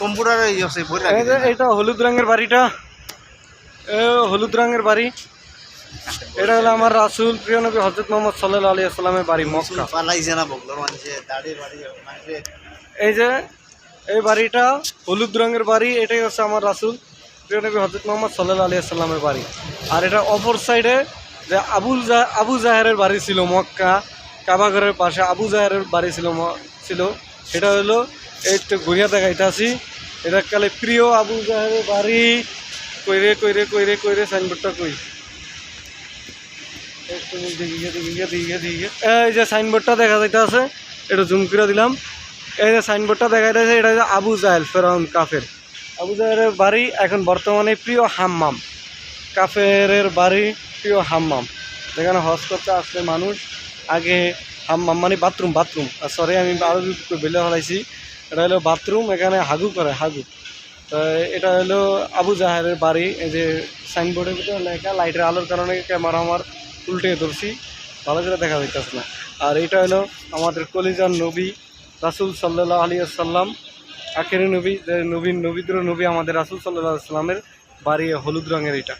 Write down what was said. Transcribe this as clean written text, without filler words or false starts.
কম্পিউটারে এটা হলুদ রঙের বাড়িটা, হলুদ রঙের বাড়ি। এটা হলো আমার রাসূল প্রিয় নবী হযরত মুহাম্মদ সাল্লাল্লাহু আলাইহি ওয়াসাল্লামের বাড়ি মক্কা। এই যে এই বাড়িটা হলুদ রঙের বাড়ি, এটাই হচ্ছে আমার রাসূল প্রিয় নবী হযরত মুহাম্মদ সাল্লাল্লাহু আলাইহি ওয়াসাল্লামের বাড়ি। আর এটা অপর সাইডে যে আবু জাহেরের বাড়ি ছিল মক্কা, কাবাঘরের পাশে আবু জাহেরের বাড়ি ছিল সেটা হলো এই তো ঘুরিয়া দেখাইতেছি। এটা কালে প্রিয় আবু জাহেরের বাড়ি। কইরে কইরে কইরে কইরে সাইনবোর্ডটা কই, এই যে সাইনবোর্ডটা দেখা যাইতেছে, এটা জুম করে দিলাম। এই যে সাইনবোর্ডটা দেখা যাচ্ছে, এটা হচ্ছে আবু জাহেল ফেরাউন কাফের। আবু জাহেলের বাড়ি এখন বর্তমানে প্রিয় হাম্মাম, কাফেরের বাড়ি প্রিয় হাম্মাম, যেখানে হজ করতে আসলে মানুষ আগে হাম্মাম মানে বাথরুম, সরি আমি আরও বেলে হলাইছি, এটা হলো বাথরুম, এখানে হাগু করে হাগু। তো এটা হলো আবু জাহেলের বাড়ি। এই যে সাইনবোর্ডের ভিতরে লেখা, লাইটের আলোর কারণে ক্যামেরা আমার উল্টে ধরছি, ভালো করে দেখা যাইতেছে না। আর এটা হলো আমাদের কলিজার নবী রাসূল সাল্লাল্লাহু আলাইহি ওয়াসাল্লাম, আখেরি নবী, যে নবীদের নবী আমাদের রাসূল সাল্লাল্লাহু আলাইহি ওয়াসাল্লামের বাড়ি হলুদ রঙের এটা।